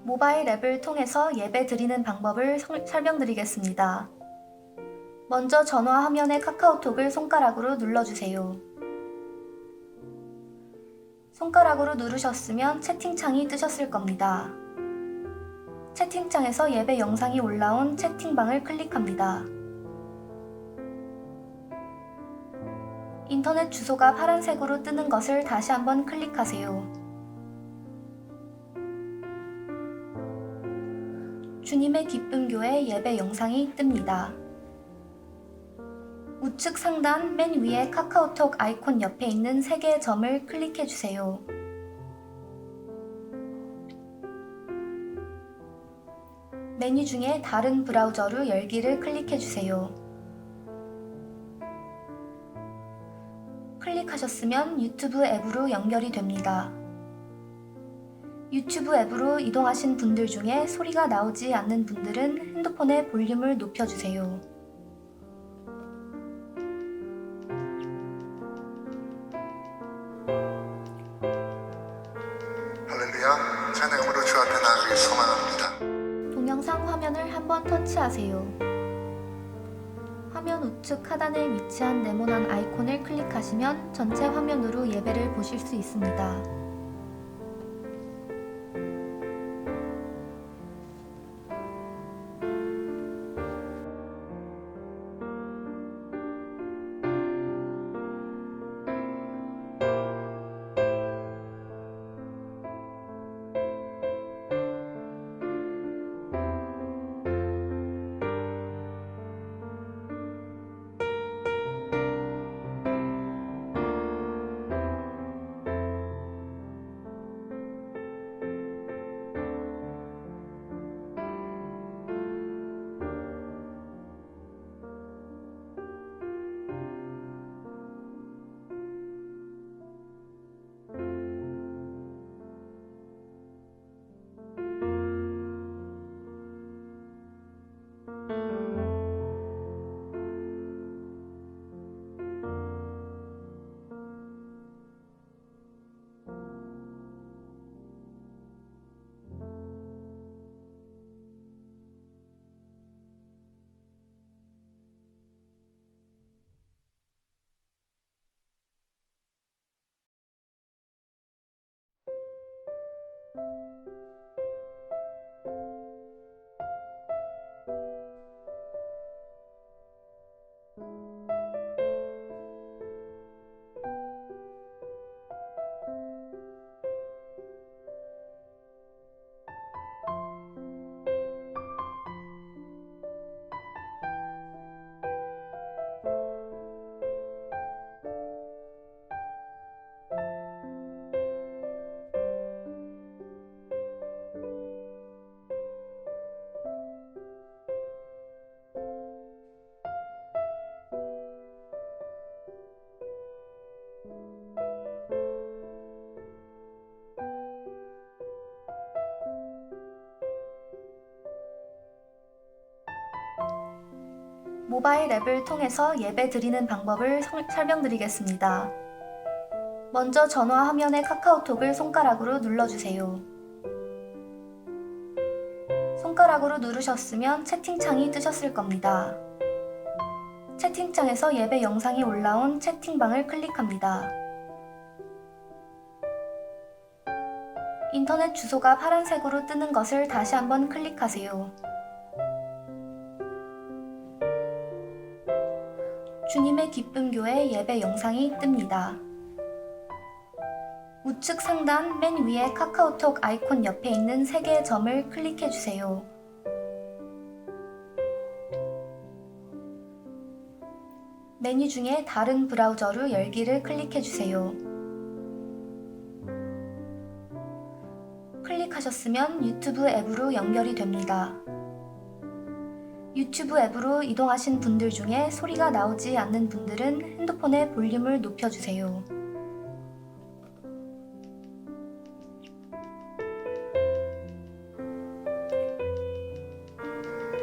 모바일 앱을 통해서 예배 드리는 방법을 설명드리겠습니다. 먼저 전화 화면의 카카오톡을 손가락으로 눌러주세요. 손가락으로 누르셨으면 채팅창이 뜨셨을 겁니다. 채팅창에서 예배 영상이 올라온 채팅방을 클릭합니다. 인터넷 주소가 파란색으로 뜨는 것을 다시 한번 클릭하세요. 주님의 기쁨 교회 예배 영상이 뜹니다. 우측 상단 맨 위에 카카오톡 아이콘 옆에 있는 3개의 점을 클릭해 주세요. 메뉴 중에 다른 브라우저로 열기를 클릭해 주세요. 클릭하셨으면 유튜브 앱으로 연결이 됩니다. 유튜브 앱으로 이동하신 분들 중에 소리가 나오지 않는 분들은 핸드폰의 볼륨을 높여주세요. 할렐루야, 찬양으로 주 앞에 나가길 소망합니다. 동영상 화면을 한번 터치하세요. 화면 우측 하단에 위치한 네모난 아이콘을 클릭하시면 전체 화면으로 예배를 보실 수 있습니다. 모바일 앱을 통해서 예배 드리는 방법을 설명드리겠습니다. 먼저 전화 화면의 카카오톡을 손가락으로 눌러주세요. 손가락으로 누르셨으면 채팅창이 뜨셨을 겁니다. 채팅창에서 예배 영상이 올라온 채팅방을 클릭합니다. 인터넷 주소가 파란색으로 뜨는 것을 다시 한번 클릭하세요. 주님의 기쁨 교회 예배 영상이 뜹니다. 우측 상단 맨 위에 카카오톡 아이콘 옆에 있는 3개의 점을 클릭해 주세요. 메뉴 중에 다른 브라우저로 열기를 클릭해 주세요. 클릭하셨으면 유튜브 앱으로 연결이 됩니다. 유튜브 앱으로 이동하신 분들 중에 소리가 나오지 않는 분들은 핸드폰의 볼륨을 높여주세요.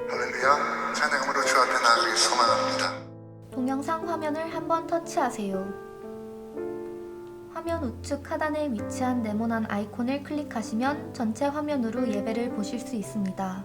할렐루야, 찬양으로 주 앞에 나가길 소망합니다. 동영상 화면을 한번 터치하세요. 화면 우측 하단에 위치한 네모난 아이콘을 클릭하시면 전체 화면으로 예배를 보실 수 있습니다.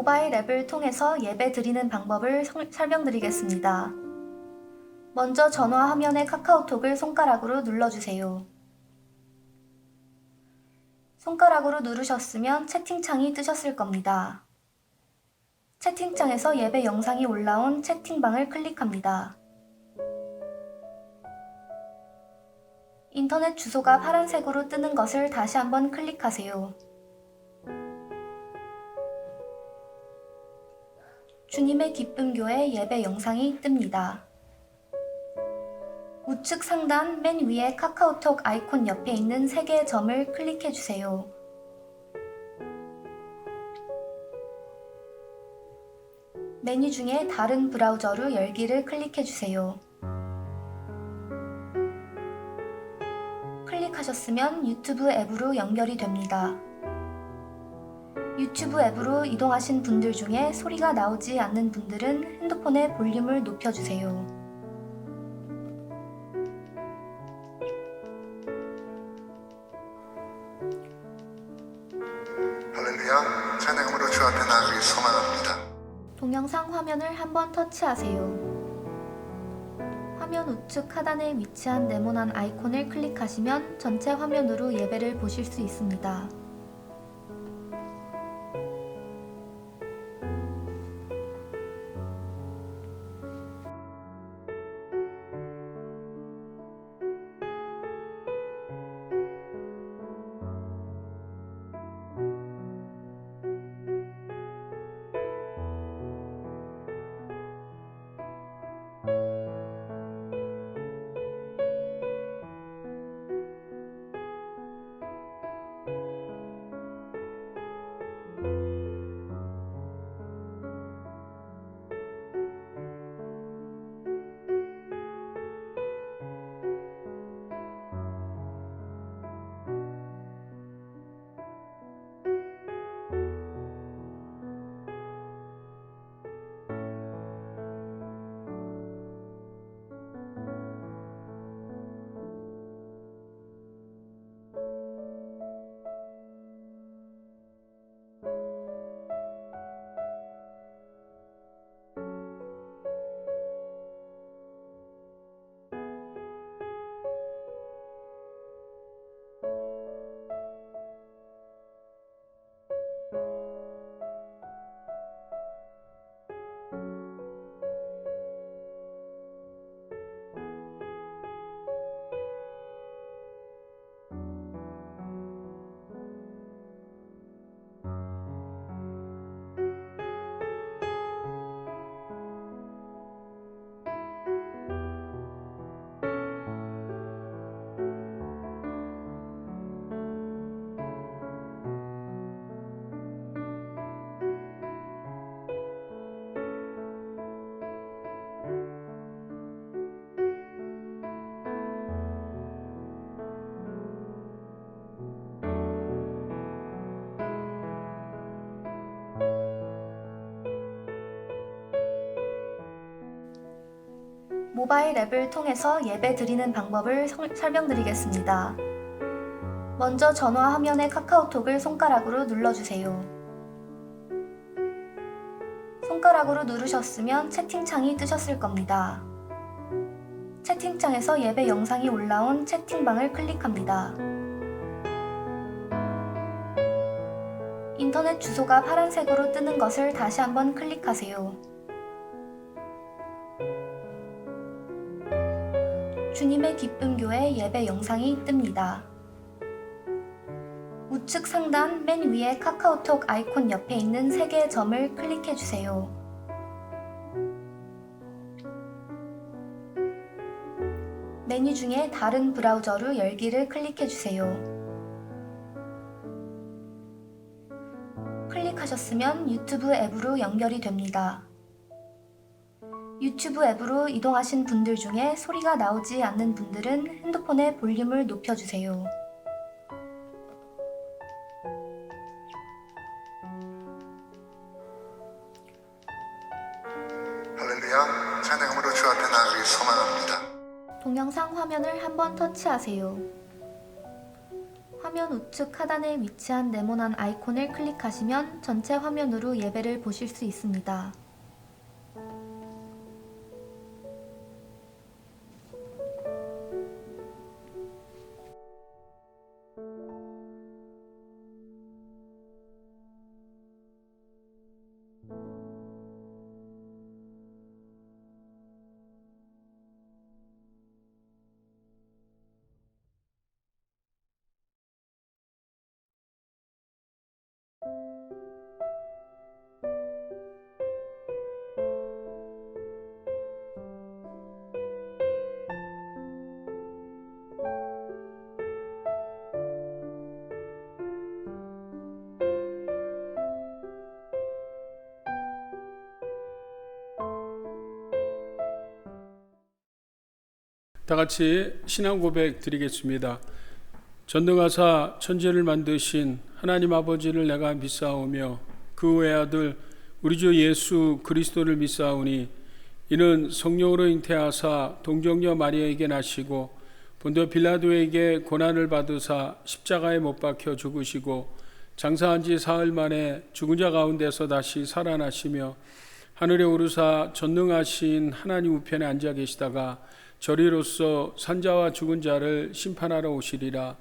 모바일 앱을 통해서 예배 드리는 방법을 설명드리겠습니다. 먼저 전화 화면의 카카오톡을 손가락으로 눌러주세요. 손가락으로 누르셨으면 채팅창이 뜨셨을 겁니다. 채팅창에서 예배 영상이 올라온 채팅방을 클릭합니다. 인터넷 주소가 파란색으로 뜨는 것을 다시 한번 클릭하세요. 주님의 기쁨 교회 예배 영상이 뜹니다. 우측 상단 맨 위에 카카오톡 아이콘 옆에 있는 3개의 점을 클릭해 주세요. 메뉴 중에 다른 브라우저로 열기를 클릭해 주세요. 클릭하셨으면 유튜브 앱으로 연결이 됩니다. 유튜브 앱으로 이동하신 분들 중에 소리가 나오지 않는 분들은 핸드폰의 볼륨을 높여주세요. 할렐루야, 찬양으로 주 앞에 나가기 소망합니다. 동영상 화면을 한번 터치하세요. 화면 우측 하단에 위치한 네모난 아이콘을 클릭하시면 전체 화면으로 예배를 보실 수 있습니다. 모바일 앱을 통해서 예배 드리는 방법을 설명드리겠습니다. 먼저 전화 화면의 카카오톡을 손가락으로 눌러주세요. 손가락으로 누르셨으면 채팅창이 뜨셨을 겁니다. 채팅창에서 예배 영상이 올라온 채팅방을 클릭합니다. 인터넷 주소가 파란색으로 뜨는 것을 다시 한번 클릭하세요. 주님의 기쁨 교회 예배 영상이 뜹니다. 우측 상단 맨 위에 카카오톡 아이콘 옆에 있는 3개의 점을 클릭해 주세요. 메뉴 중에 다른 브라우저로 열기를 클릭해 주세요. 클릭하셨으면 유튜브 앱으로 연결이 됩니다. 유튜브 앱으로 이동하신 분들 중에 소리가 나오지 않는 분들은 핸드폰의 볼륨을 높여주세요. 할렐루야, 찬양으로 주 앞에 나가기 소망합니다. 동영상 화면을 한번 터치하세요. 화면 우측 하단에 위치한 네모난 아이콘을 클릭하시면 전체 화면으로 예배를 보실 수 있습니다. 다 같이 신앙 고백 드리겠습니다. 전능하사 천지를 만드신 하나님 아버지를 내가 믿사오며 그 외아들 우리 주 예수 그리스도를 믿사오니 이는 성령으로 잉태하사 동정녀 마리아에게 나시고 본도 빌라도에게 고난을 받으사 십자가에 못 박혀 죽으시고 장사한 지 사흘 만에 죽은 자 가운데서 다시 살아나시며 하늘에 오르사 전능하신 하나님 우편에 앉아 계시다가 저리로서 산자와 죽은 자를 심판하러 오시리라.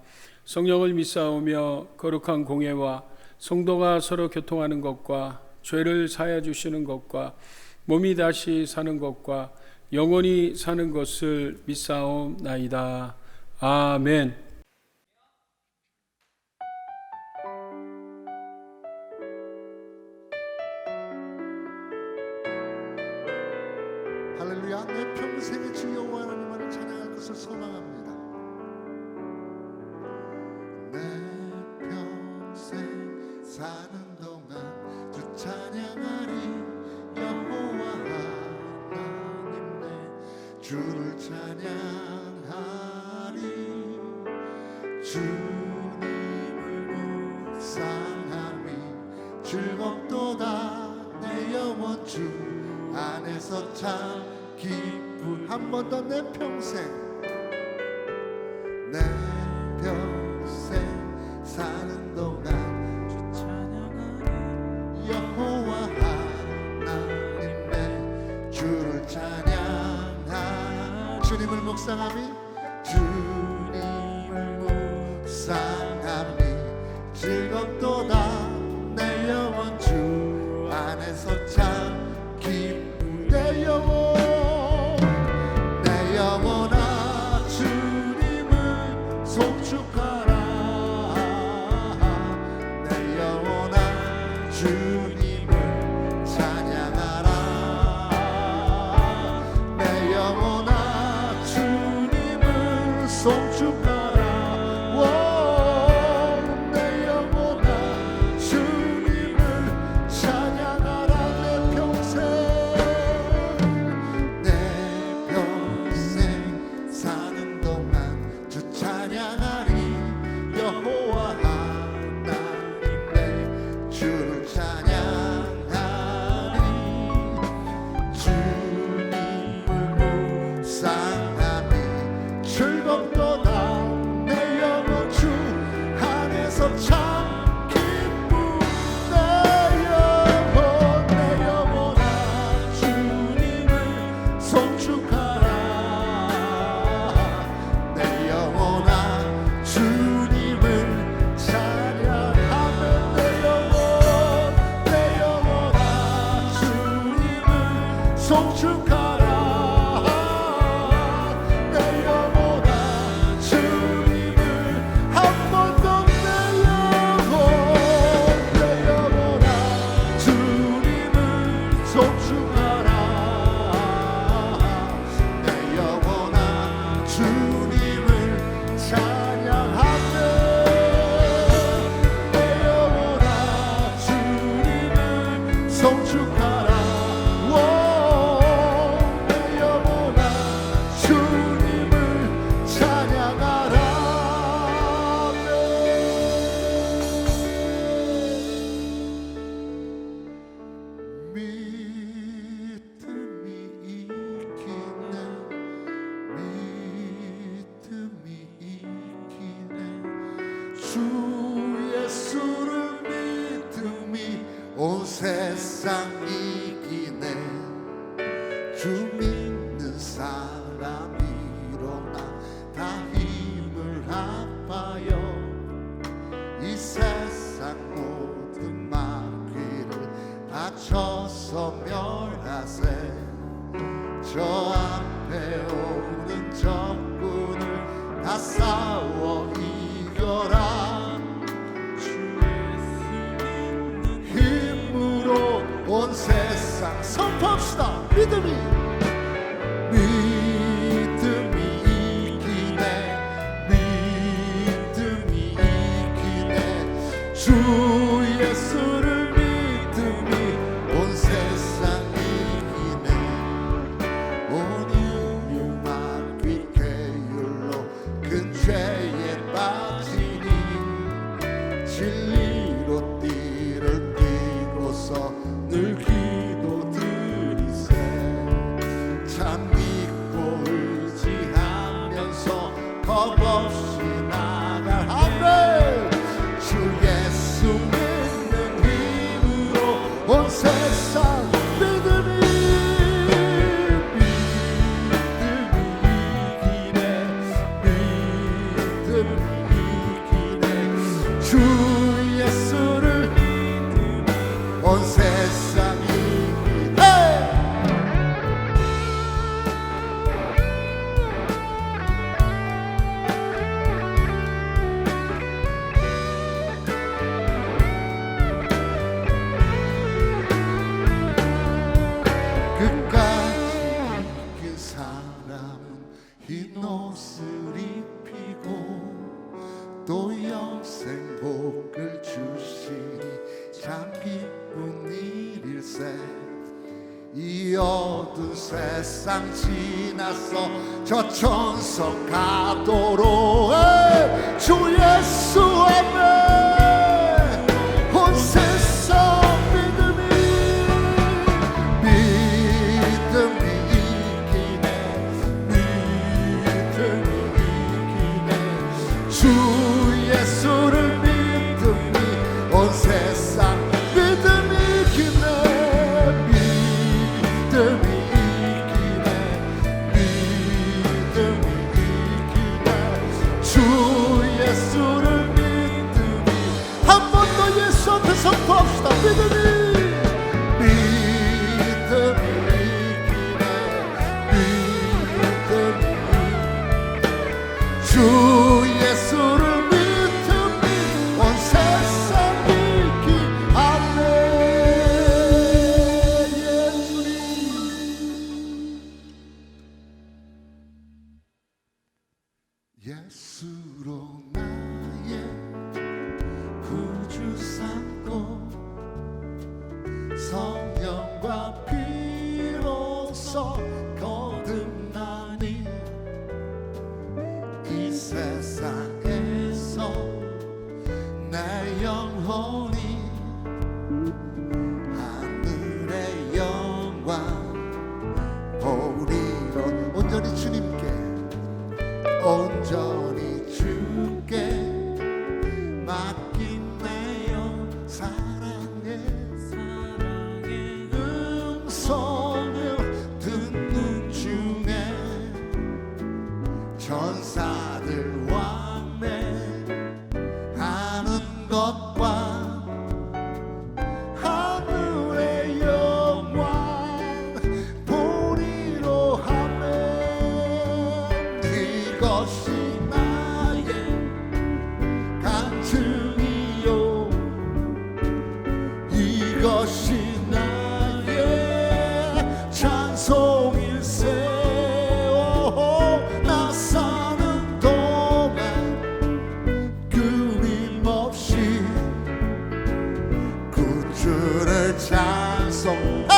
성령을 믿사오며 거룩한 공예와 성도가 서로 교통하는 것과 죄를 사하여 주시는 것과 몸이 다시 사는 것과 영원히 사는 것을 믿사옵나이다. 아멘. 할렐루야, 내 평생의 주 여호와 하나님을 찬양할 것을 소망합니다. 내 평생 사는 동안 주 찬양하리. 여호와 하나님 내 주를 찬양하리. 주님을 묵상함이 즐겁도다. 내 영혼 주 안에서 참 기쁨. 한 번 더 내 평생 사는 동안 주 찬양하리. 여호와 하나님 내 주를 찬양하리. 주님을 묵상함이 즐겁도다. 내 영혼 주 안에서 참 기쁨. 내 영혼아 주님을 송축하라. 내 영혼아 주님을 찬양하라. 내 영혼아 주님을 송축하라. 내 영혼아 주님을 찬양하라. 내 평생 사는 동안 주 찬양하리. 여호와 하나님 내 주를 찬양하리. 주님을 사람 일어나 다 힘을 합하여 이 세상 모든 마귀를 다쳐서 멸하세. 저 앞에 오는 적군을 다 싸워 이겨라. 힘으로 온 세상 선포합시다. 믿음이 이기네. 믿음이 이기네. 주 예수를 믿음이 온 세상 이기네. 온 인류 마귀 계율로 큰 죄에 빠지니 진리로 띠를 띠고서 늘 기도드리세. 참 믿고 의지하면서 겁없이 나갈 아멘. 주 예수 믿는 힘으로 온 세상 믿음이 이기네. 믿음이 이기네. 주 예수를 온 세상이 끝까지 이긴 사람은 흰 옷을 입히고 또 영생복을 주시니 참 기쁜 일일세. 이 어두운 세상 지나서 저 천성 가도록 주 예수 아멘. 온 세상 믿음이 이기네. 믿음이 이기네. 주 예수를 믿음이 온 세상 믿음이 이기네. 믿음이 이기네. 믿음이 이기네. 주 예수를 믿음이 한 번 더 예수 앞에 선포합시다. 믿음이 이기네. 믿음이 주 예수를 믿음이 온 세상 이기 아멘. 예수로 나의 구주 삼고 성령과 피로써 거듭나니 이 세상에서 내 영혼이 하늘의 영광 보리로 온전히 주님께 온전히 주께 맡긴 내 영 사랑의 음성을 듣는 중에 전사들 왕래하는 것과 하늘의 영광 보리로 하네. 이것이 나의 간증이요. 이것이 나의 찬송일세. 나 사는 동안 끊임없이 구주를 찬송하리로다.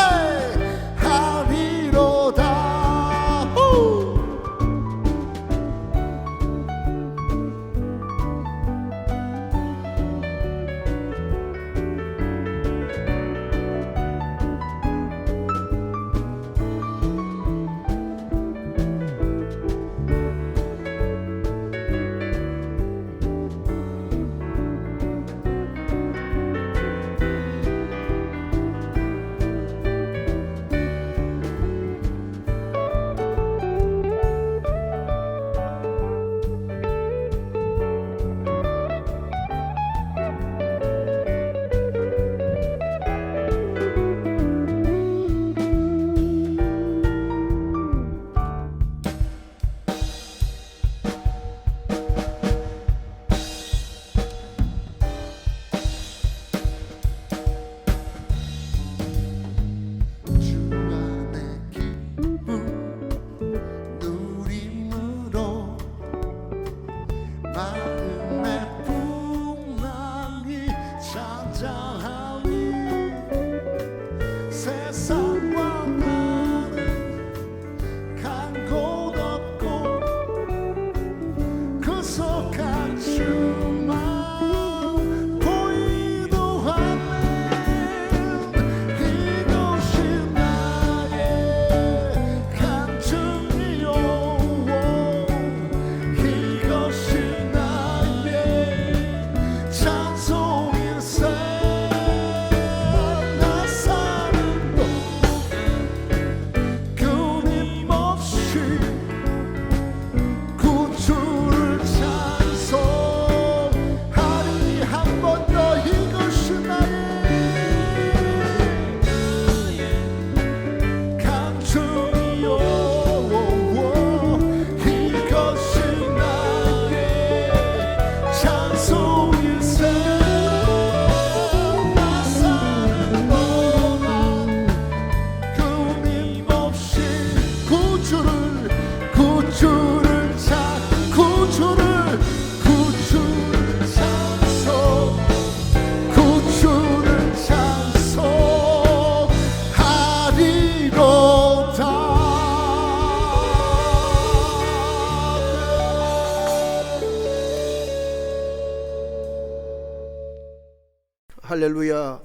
할렐루야.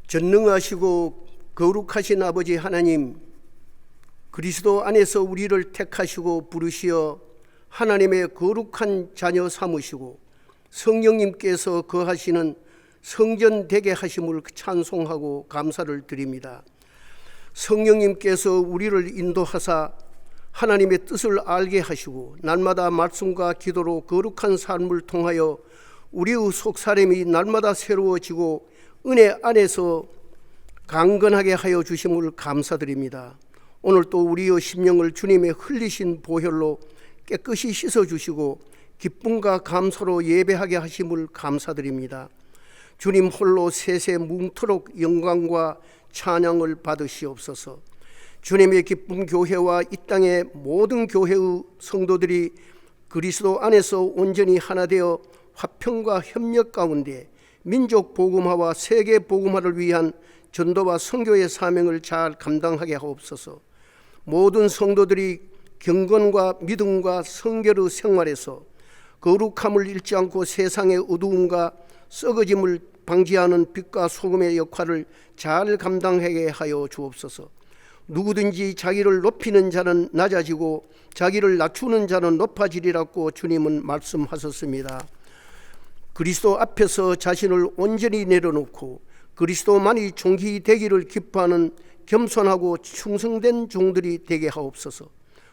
전능하시고 거룩하신 아버지 하나님, 그리스도 안에서 우리를 택하시고 부르시어 하나님의 거룩한 자녀 삼으시고 성령님께서 거하시는 성전 되게 하심을 찬송하고 감사를 드립니다. 성령님께서 우리를 인도하사 하나님의 뜻을 알게 하시고 날마다 말씀과 기도로 거룩한 삶을 통하여 우리의 속사람이 날마다 새로워지고 은혜 안에서 강건하게 하여 주심을 감사드립니다. 오늘 또 우리의 심령을 주님의 흘리신 보혈로 깨끗이 씻어주시고 기쁨과 감사로 예배하게 하심을 감사드립니다. 주님 홀로 세세 뭉토록 영광과 찬양을 받으시옵소서. 주님의 기쁨 교회와 이 땅의 모든 교회의 성도들이 그리스도 안에서 온전히 하나 되어 화평과 협력 가운데 민족 복음화와 세계 복음화를 위한 전도와 선교의 사명을 잘 감당하게 하옵소서. 모든 성도들이 경건과 믿음과 성결의 생활에서 거룩함을 잃지 않고 세상의 어두움과 썩어짐을 방지하는 빛과 소금의 역할을 잘 감당하게 하여 주옵소서. 누구든지 자기를 높이는 자는 낮아지고 자기를 낮추는 자는 높아지리라고 주님은 말씀하셨습니다. 그리스도 앞에서 자신을 온전히 내려놓고 그리스도만이 존귀 되기를 기뻐하는 겸손하고 충성된 종들이 되게 하옵소서.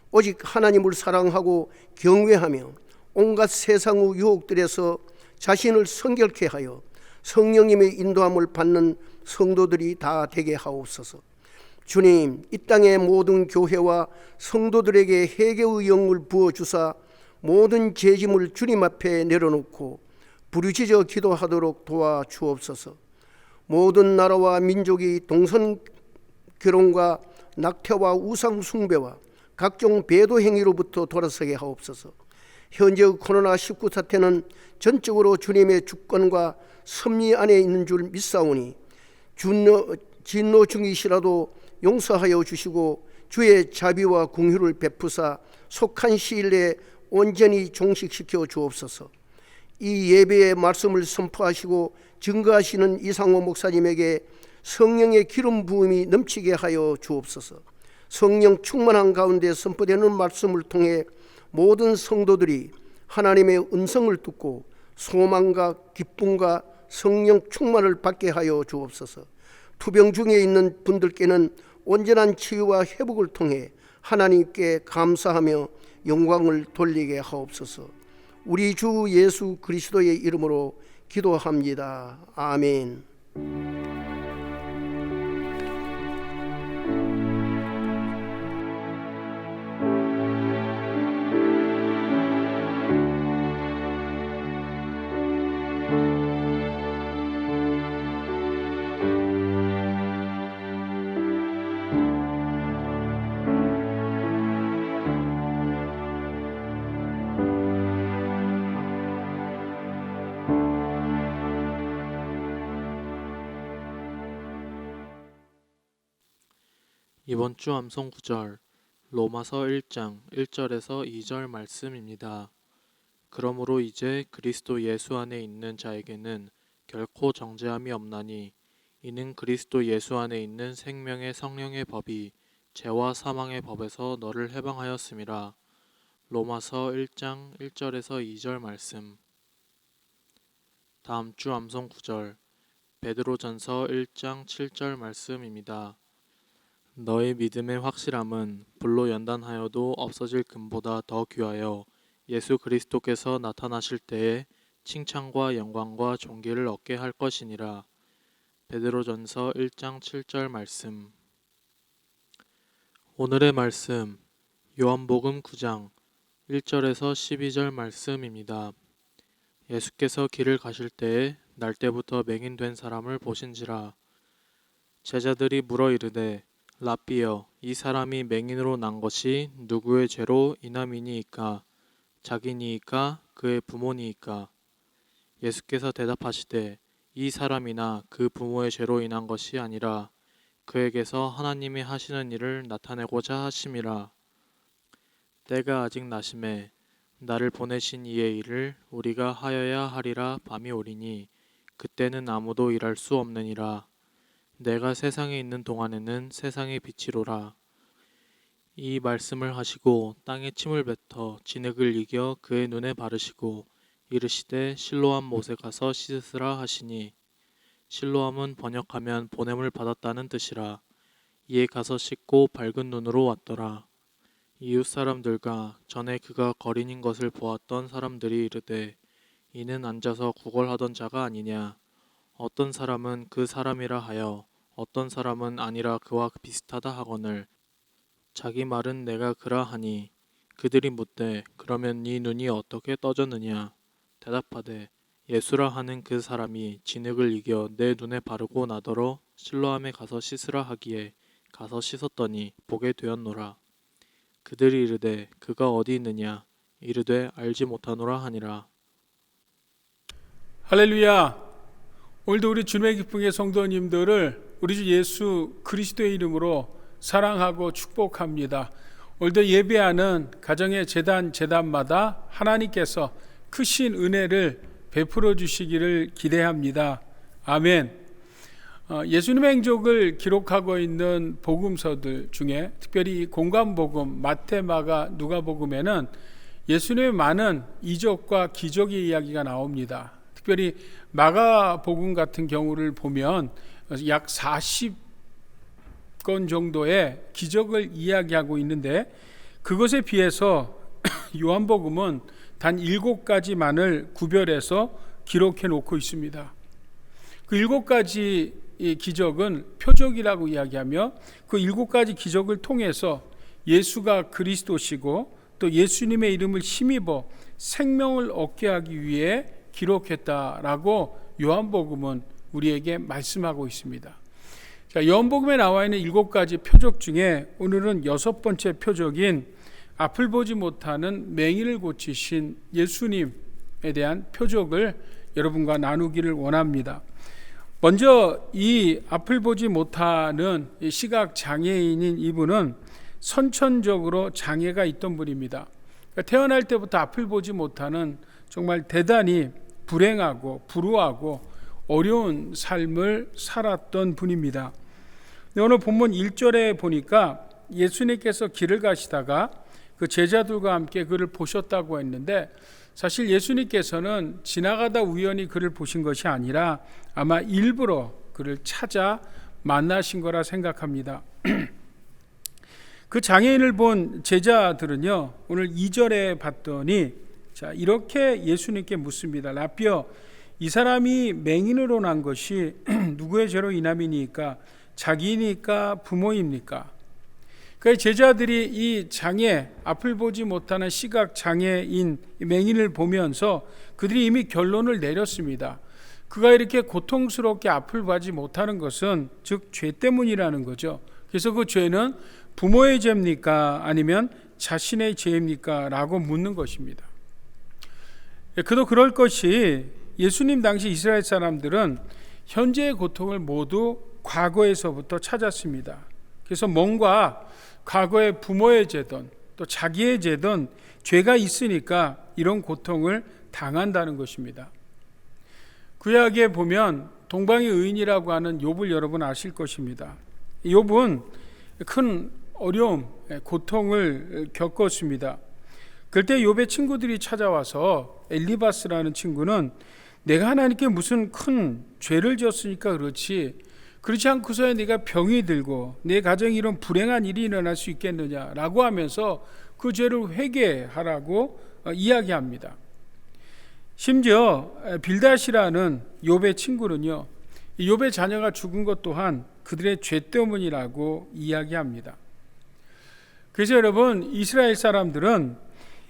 오직 하나님을 사랑하고 경외하며 온갖 세상의 유혹들에서 자신을 성결케 하여 성령님의 인도함을 받는 성도들이 다 되게 하옵소서. 주님, 이 땅의 모든 교회와 성도들에게 회개의 영을 부어주사 모든 죄짐을 주님 앞에 내려놓고 부르짖어 기도하도록 도와주옵소서. 모든 나라와 민족이 동선 결혼과 낙태와 우상 숭배와 각종 배도 행위로부터 돌아서게 하옵소서. 현재의 코로나19 사태는 전적으로 주님의 주권과 섭리 안에 있는 줄 믿사오니 진노 중이시라도 용서하여 주시고 주의 자비와 긍휼을 베푸사 속한 시일 내에 온전히 종식시켜 주옵소서. 이 예배의 말씀을 선포하시고 증거하시는 이상호 목사님에게 성령의 기름 부음이 넘치게 하여 주옵소서. 성령 충만한 가운데 선포되는 말씀을 통해 모든 성도들이 하나님의 음성을 듣고 소망과 기쁨과 성령 충만을 받게 하여 주옵소서. 투병 중에 있는 분들께는 온전한 치유와 회복을 통해 하나님께 감사하며 영광을 돌리게 하옵소서. 우리 주 예수 그리스도의 이름으로 기도합니다. 아멘. 이번 주 암송 구절 로마서 1장 1절에서 2절 말씀입니다. 그러므로 이제 그리스도 예수 안에 있는 자에게는 결코 정죄함이 없나니 이는 그리스도 예수 안에 있는 생명의 성령의 법이 죄와 사망의 법에서 너를 해방하였음이라. 로마서 1장 1절에서 2절 말씀. 다음 주 암송 구절 베드로전서 1장 7절 말씀입니다. 너의 믿음의 확실함은 불로 연단하여도 없어질 금보다 더 귀하여 예수 그리스도께서 나타나실 때에 칭찬과 영광과 존귀를 얻게 할 것이니라. 베드로전서 1장 7절 말씀. 오늘의 말씀 요한복음 9장 1절에서 12절 말씀입니다. 예수께서 길을 가실 때에 날때부터 맹인된 사람을 보신지라. 제자들이 물어 이르되 랍비여, 이 사람이 맹인으로 난 것이 누구의 죄로 인함이니이까? 자기니이까 그의 부모니이까? 예수께서 대답하시되 이 사람이나 그 부모의 죄로 인한 것이 아니라 그에게서 하나님이 하시는 일을 나타내고자 하심이라. 때가 아직 나심에 나를 보내신 이의 일을 우리가 하여야 하리라. 밤이 오리니 그때는 아무도 일할 수 없느니라. 내가 세상에 있는 동안에는 세상의 빛이로라. 이 말씀을 하시고 땅에 침을 뱉어 진흙을 이겨 그의 눈에 바르시고 이르시되 실로암 못에 가서 씻으라 하시니, 실로암은 번역하면 보냄을 받았다는 뜻이라. 이에 가서 씻고 밝은 눈으로 왔더라. 이웃 사람들과 전에 그가 거린인 것을 보았던 사람들이 이르되, 이는 앉아서 구걸하던 자가 아니냐. 어떤 사람은 그 사람이라 하여 어떤 사람은 아니라 그와 비슷하다 하거늘 자기 말은 내가 그라 하니, 그들이 묻되 그러면 네 눈이 어떻게 떠졌느냐. 대답하되 예수라 하는 그 사람이 진흙을 이겨 내 눈에 바르고 나더러 실로암에 가서 씻으라 하기에 가서 씻었더니 보게 되었노라. 그들이 이르되 그가 어디 있느냐. 이르되 알지 못하노라 하니라. 할렐루야. 오늘도 우리 주님의 기쁨의 성도님들을 우리 주 예수 그리스도의 이름으로 사랑하고 축복합니다. 오늘도 예배하는 가정의 재단마다 하나님께서 크신 은혜를 베풀어 주시기를 기대합니다. 아멘. 예수님의 행적을 기록하고 있는 복음서들 중에 특별히 공관복음, 마태, 마가, 누가복음에는 예수님의 많은 이적과 기적의 이야기가 나옵니다. 특별히 마가복음 같은 경우를 보면 약 40건 정도의 기적을 이야기하고 있는데, 그것에 비해서 요한복음은 단 7가지만을 구별해서 기록해 놓고 있습니다. 그 7가지 이 기적은 표적이라고 이야기하며, 그 7가지 기적을 통해서 예수가 그리스도시고 또 예수님의 이름을 힘입어 생명을 얻게 하기 위해 기록했다라고 요한복음은 우리에게 말씀하고 있습니다. 자, 요한복음에 나와 있는 7가지 표적 중에 오늘은 6번째 표적인 앞을 보지 못하는 맹인을 고치신 예수님에 대한 표적을 여러분과 나누기를 원합니다. 먼저 이 앞을 보지 못하는 시각 장애인인 이분은 선천적으로 장애가 있던 분입니다. 그러니까 태어날 때부터 앞을 보지 못하는 정말 대단히 불행하고 불우하고 어려운 삶을 살았던 분입니다. 오늘 본문 1절에 보니까 예수님께서 길을 가시다가 그 제자들과 함께 그를 보셨다고 했는데, 사실 예수님께서는 지나가다 우연히 그를 보신 것이 아니라 아마 일부러 그를 찾아 만나신 거라 생각합니다. 그 장애인을 본 제자들은요, 오늘 2절에 봤더니 자, 이렇게 예수님께 묻습니다. 라삐어, 이 사람이 맹인으로 난 것이 누구의 죄로 인함이니까? 자기니까 부모입니까? 그 제자들이 이 장애, 앞을 보지 못하는 시각 장애인 맹인을 보면서 그들이 이미 결론을 내렸습니다. 그가 이렇게 고통스럽게 앞을 보지 못하는 것은 즉 죄 때문이라는 거죠. 그래서 그 죄는 부모의 죄입니까? 아니면 자신의 죄입니까? 라고 묻는 것입니다. 그도 그럴 것이, 예수님 당시 이스라엘 사람들은 현재의 고통을 모두 과거에서부터 찾았습니다. 그래서 뭔가 과거의 부모의 죄든 또 자기의 죄든 죄가 있으니까 이런 고통을 당한다는 것입니다. 구약에 보면 동방의 의인이라고 하는 욥을 여러분 아실 것입니다. 욥은 큰 어려움, 고통을 겪었습니다. 그때 욥의 친구들이 찾아와서 엘리바스라는 친구는 내가 하나님께 무슨 큰 죄를 지었으니까 그렇지 않고서야 네가 병이 들고 내 가정에 이런 불행한 일이 일어날 수 있겠느냐라고 하면서 그 죄를 회개하라고 이야기합니다. 심지어 빌닷이라는 욥의 친구는요, 욥의 자녀가 죽은 것 또한 그들의 죄 때문이라고 이야기합니다. 그래서 여러분, 이스라엘 사람들은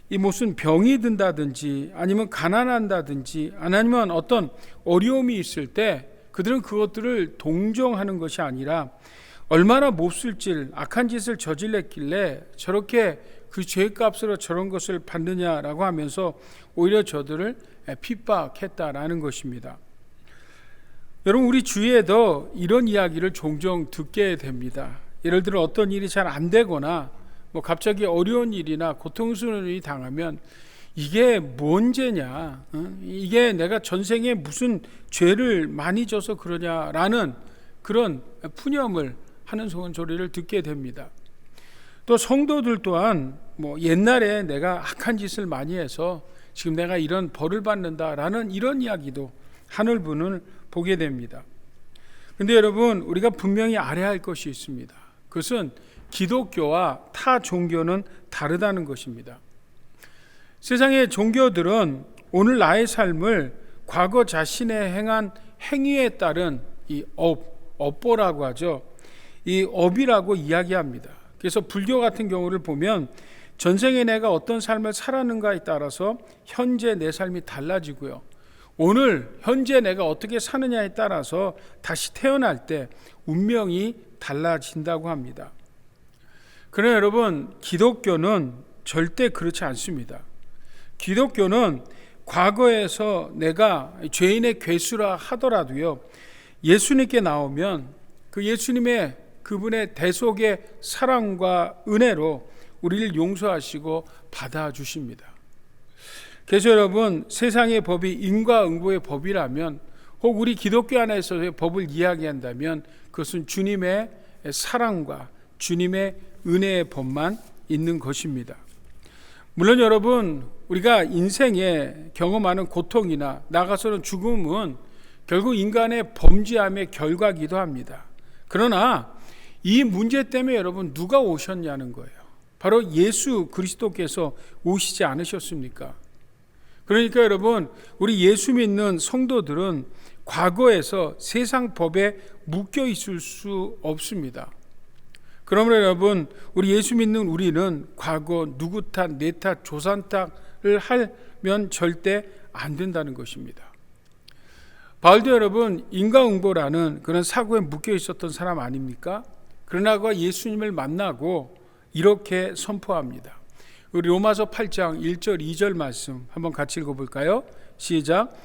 이 무슨 병이 든다든지 아니면 가난한다든지 아니면 어떤 어려움이 있을 때 그들은 그것들을 동정하는 것이 아니라 얼마나 몹쓸 악한 짓을 저질렀길래 저렇게 그 죄값으로 저런 것을 받느냐라고 하면서 오히려 저들을 핍박했다라는 것입니다. 여러분, 우리 주위에도 이런 이야기를 종종 듣게 됩니다. 예를 들어 어떤 일이 잘 안 되거나 갑자기 어려운 일이나 고통스러운 일이 당하면 이게 뭔 죄냐? 이게 내가 전생에 무슨 죄를 많이 져서 그러냐라는 그런 푸념을 하는 소리를 듣게 됩니다. 또 성도들 또한 옛날에 내가 악한 짓을 많이 해서 지금 내가 이런 벌을 받는다라는 이런 이야기도 하늘 분을 보게 됩니다. 근데 여러분, 우리가 분명히 알아야 할 것이 있습니다. 그것은 기독교와 타 종교는 다르다는 것입니다. 세상의 종교들은 오늘 나의 삶을 과거 자신의 행한 행위에 따른 이 업보라고 하죠. 이 업이라고 이야기합니다. 그래서 불교 같은 경우를 보면 전생에 내가 어떤 삶을 살았는가에 따라서 현재 내 삶이 달라지고요. 오늘 현재 내가 어떻게 사느냐에 따라서 다시 태어날 때 운명이 달라진다고 합니다. 그러나 여러분, 기독교는 절대 그렇지 않습니다. 기독교는 과거에서 내가 죄인의 괴수라 하더라도요, 예수님께 나오면 그 예수님의 그분의 대속의 사랑과 은혜로 우리를 용서하시고 받아주십니다. 그래서 여러분, 세상의 법이 인과응보의 법이라면, 혹 우리 기독교 안에서의 법을 이야기한다면 그것은 주님의 사랑과 주님의 은혜의 법만 있는 것입니다. 물론 여러분, 우리가 인생에 경험하는 고통이나 나아가서는 죽음은 결국 인간의 범죄함의 결과이기도 합니다. 그러나 이 문제 때문에 여러분, 누가 오셨냐는 거예요. 바로 예수 그리스도께서 오시지 않으셨습니까? 그러니까 여러분, 우리 예수 믿는 성도들은 과거에서 세상 법에 묶여 있을 수 없습니다. 그러므로 여러분, 우리 예수 믿는 우리는 과거 누구 탓, 내 탓, 조상 탓을 하면 절대 안 된다는 것입니다. 바울도 여러분, 인과응보라는 그런 사고에 묶여 있었던 사람 아닙니까? 그러나 그 예수님을 만나고 이렇게 선포합니다. 우리 로마서 8장 1절 2절 말씀 한번 같이 읽어볼까요? 시작.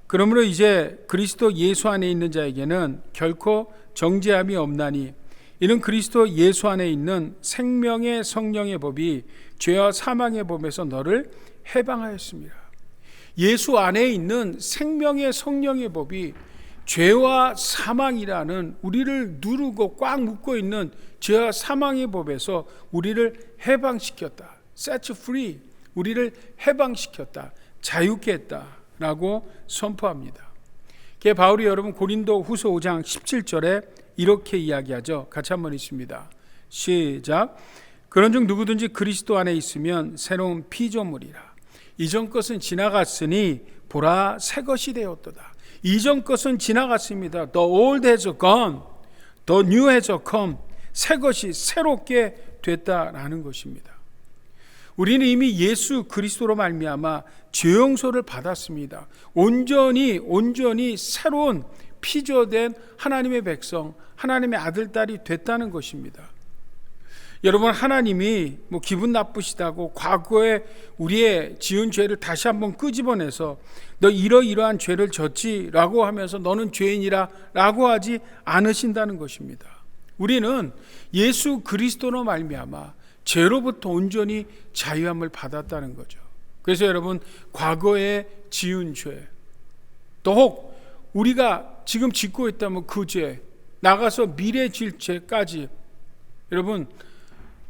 그러므로 이제 그리스도 예수 안에 있는 자에게는 결코 정죄함이 없나니 이는 그리스도 예수 안에 있는 생명의 성령의 법이 죄와 사망의 법에서 너를 해방하였습니다. 예수 안에 있는 생명의 성령의 법이 죄와 사망이라는 우리를 누르고 꽉 묶고 있는 죄와 사망의 법에서 우리를 해방시켰다. set free, 우리를 해방시켰다. 자유케 했다라고 선포합니다. 그게 바울이 여러분 고린도 후서 5장 17절에 이렇게 이야기하죠. 같이 한번 읽습니다. 시작. 그런즉 누구든지 그리스도 안에 있으면 새로운 피조물이라. 이전 것은 지나갔으니 보라 새 것이 되었도다. 이전 것은 지나갔습니다. The old has gone, the new has come. 새 것이 새롭게 됐다라는 것입니다. 우리는 이미 예수 그리스도로 말미암아 죄 용서를 받았습니다. 온전히 새로운 피조된 하나님의 백성, 하나님의 아들, 딸이 됐다는 것입니다. 여러분, 하나님이 기분 나쁘시다고 과거에 우리의 지은 죄를 다시 한번 끄집어내서 너 이러이러한 죄를 졌지라고 하면서 너는 죄인이라 라고 하지 않으신다는 것입니다. 우리는 예수 그리스도로 말미암아 죄로부터 온전히 자유함을 받았다는 거죠. 그래서 여러분, 과거에 지은 죄, 또 혹 우리가 지금 짓고 있다면 그 죄, 나가서 미래 질 죄까지 여러분,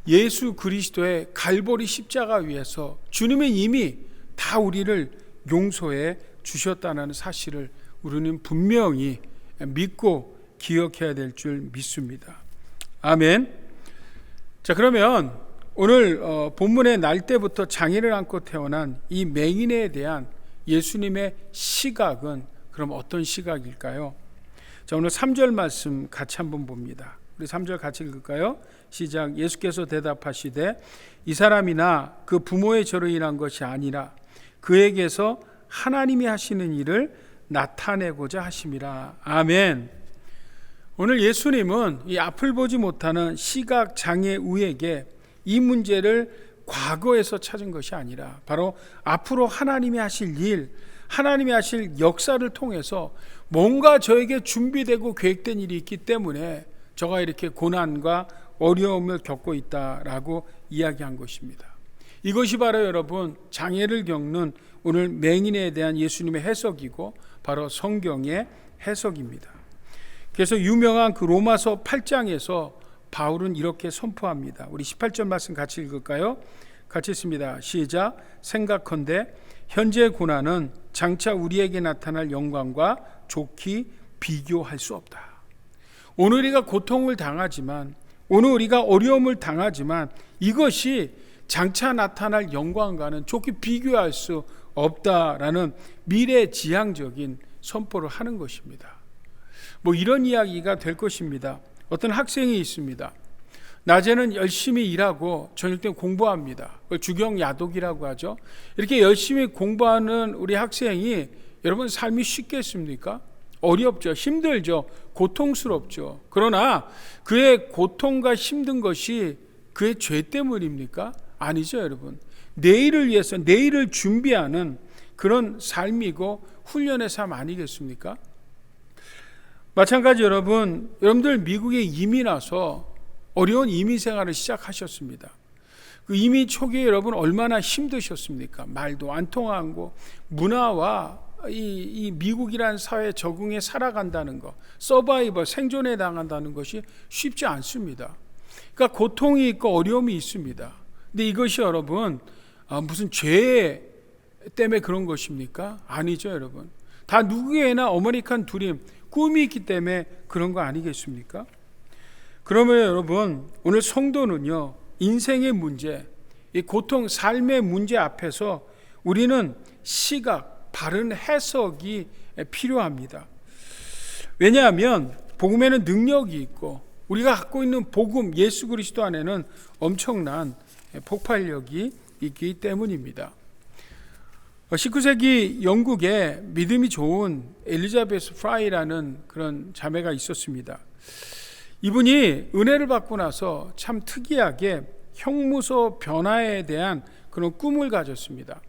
예수 그리스도의 갈보리 십자가 위에서 주님은 이미 다 우리를 용서해 주셨다는 사실을 우리는 분명히 믿고 기억해야 될 줄 믿습니다. 아멘. 자, 그러면 오늘 본문의 날 때부터 장애를 안고 태어난 이 맹인에 대한 예수님의 시각은 그럼 어떤 시각일까요? 자, 오늘 3절 말씀 같이 한번 봅니다. 우리 3절 같이 읽을까요? 시작. 예수께서 대답하시되 이 사람이나 그 부모의 죄로 인한 것이 아니라 그에게서 하나님이 하시는 일을 나타내고자 하심이라. 아멘. 오늘 예수님은 이 앞을 보지 못하는 시각장애우에게 이 문제를 과거에서 찾은 것이 아니라 바로 앞으로 하나님이 하실 일, 하나님이 하실 역사를 통해서 뭔가 저에게 준비되고 계획된 일이 있기 때문에 저가 이렇게 고난과 어려움을 겪고 있다라고 이야기한 것입니다. 이것이 바로 여러분 장애를 겪는 오늘 맹인에 대한 예수님의 해석이고 바로 성경의 해석입니다. 그래서 유명한 그 로마서 8장에서 바울은 이렇게 선포합니다. 우리 18절 말씀 같이 읽을까요? 같이 읽습니다. 시작. 생각컨대 현재의 고난은 장차 우리에게 나타날 영광과 좋게 비교할 수 없다. 오늘 우리가 고통을 당하지만, 오늘 우리가 어려움을 당하지만 이것이 장차 나타날 영광과는 좋게 비교할 수 없다라는 미래지향적인 선포를 하는 것입니다. 이런 이야기가 될 것입니다. 어떤 학생이 있습니다. 낮에는 열심히 일하고 저녁 때 공부합니다. 그걸 주경야독이라고 하죠. 이렇게 열심히 공부하는 우리 학생이 여러분 삶이 쉽겠습니까? 어렵죠. 힘들죠. 고통스럽죠. 그러나 그의 고통과 힘든 것이 그의 죄 때문입니까? 아니죠, 여러분. 내일을 위해서, 내일을 준비하는 그런 삶이고 훈련의 삶 아니겠습니까? 마찬가지 여러분들 미국에 이민 와서 어려운 이민 생활을 시작하셨습니다. 그 이민 초기에 여러분 얼마나 힘드셨습니까? 말도 안 통하고 문화와 이 미국이라는 사회에 적응해 살아간다는 것, 서바이벌, 생존해 나간다는 것이 쉽지 않습니다. 그러니까 고통이 있고 어려움이 있습니다. 근데 이것이 여러분 무슨 죄 때문에 그런 것입니까? 아니죠, 여러분. 다 누구에게나 어메리칸 드림, 꿈이 있기 때문에 그런 거 아니겠습니까? 그러면 여러분 오늘 성도는요, 인생의 문제, 이 고통, 삶의 문제 앞에서 우리는 시각, 바른 해석이 필요합니다. 왜냐하면 복음에는 능력이 있고 우리가 갖고 있는 복음, 예수 그리스도 안에는 엄청난 폭발력이 있기 때문입니다. 19세기 영국에 믿음이 좋은 엘리자베스 프라이라는 그런 자매가 있었습니다. 이분이 은혜를 받고 나서 참 특이하게 형무소 변화에 대한 그런 꿈을 가졌습니다.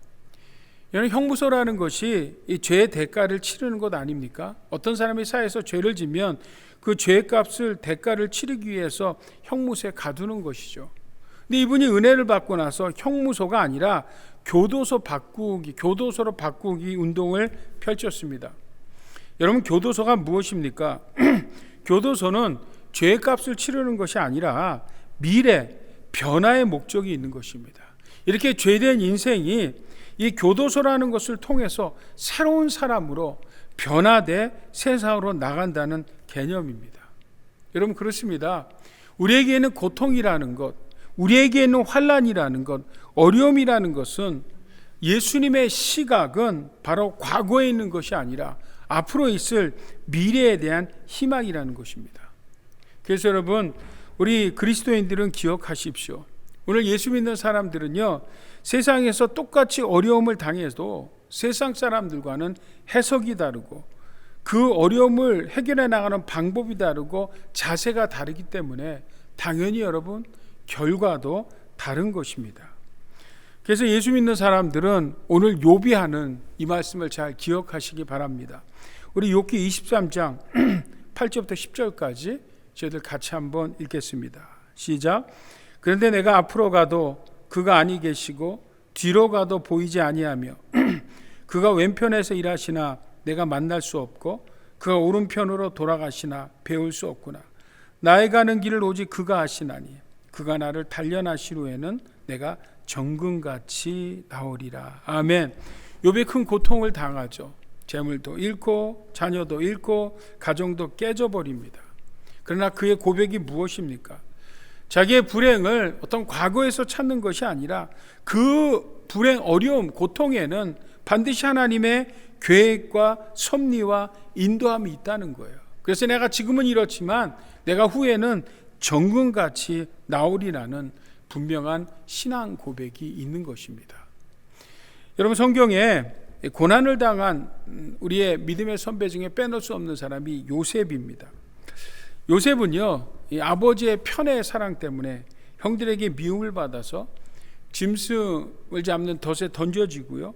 여러분, 형무소라는 것이 이 죄의 대가를 치르는 것 아닙니까? 어떤 사람이 사회에서 죄를 지면 그 죄값을 대가를 치르기 위해서 형무소에 가두는 것이죠. 근데 이분이 은혜를 받고 나서 형무소가 아니라 교도소로 바꾸기 운동을 펼쳤습니다. 여러분, 교도소가 무엇입니까? 교도소는 죄값을 치르는 것이 아니라 미래 변화의 목적이 있는 것입니다. 이렇게 죄된 인생이 이 교도소라는 것을 통해서 새로운 사람으로 변화돼 세상으로 나간다는 개념입니다. 여러분, 그렇습니다. 우리에게는 고통이라는 것, 우리에게는 환난이라는 것, 어려움이라는 것은 예수님의 시각은 바로 과거에 있는 것이 아니라 앞으로 있을 미래에 대한 희망이라는 것입니다. 그래서 여러분, 우리 그리스도인들은 기억하십시오. 오늘 예수 믿는 사람들은요, 세상에서 똑같이 어려움을 당해도 세상 사람들과는 해석이 다르고 그 어려움을 해결해 나가는 방법이 다르고 자세가 다르기 때문에 당연히 여러분 결과도 다른 것입니다. 그래서 예수 믿는 사람들은 오늘 욥이 이 말씀을 잘 기억하시기 바랍니다. 우리 욥기 23장 8절부터 10절까지 저희들 같이 한번 읽겠습니다. 시작. 그런데 내가 앞으로 가도 그가 아니 계시고 뒤로 가도 보이지 아니하며 그가 왼편에서 일하시나 내가 만날 수 없고 그가 오른편으로 돌아가시나 배울 수 없구나. 나의 가는 길을 오직 그가 아시나니 그가 나를 단련하신 후에는 내가 정금같이 나오리라. 아멘. 욥이 큰 고통을 당하죠. 재물도 잃고 자녀도 잃고 가정도 깨져버립니다. 그러나 그의 고백이 무엇입니까? 자기의 불행을 어떤 과거에서 찾는 것이 아니라 그 불행, 어려움, 고통에는 반드시 하나님의 계획과 섭리와 인도함이 있다는 거예요. 그래서 내가 지금은 이렇지만 내가 후에는 정금같이 나오리라는 분명한 신앙 고백이 있는 것입니다. 여러분, 성경에 고난을 당한 우리의 믿음의 선배 중에 빼놓을 수 없는 사람이 요셉입니다. 요셉은요, 이 아버지의 편의 사랑 때문에 형들에게 미움을 받아서 짐승을 잡는 덫에 던져지고요,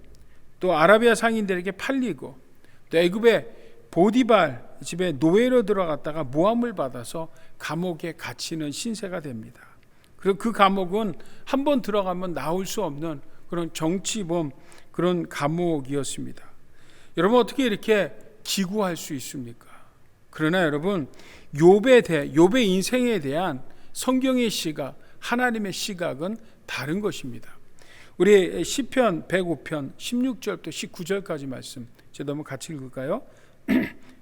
또 아라비아 상인들에게 팔리고 또 애굽의 보디발 집에 노예로 들어갔다가 모함을 받아서 감옥에 갇히는 신세가 됩니다. 그리고 그 감옥은 한 번 들어가면 나올 수 없는 그런 정치범, 그런 감옥이었습니다. 여러분, 어떻게 이렇게 기구할 수 있습니까? 그러나 여러분, 욥의 인생에 대한 성경의 시각, 하나님의 시각은 다른 것입니다. 우리 시편 105편 16절부터 19절까지 말씀 제가 한번 같이 읽을까요?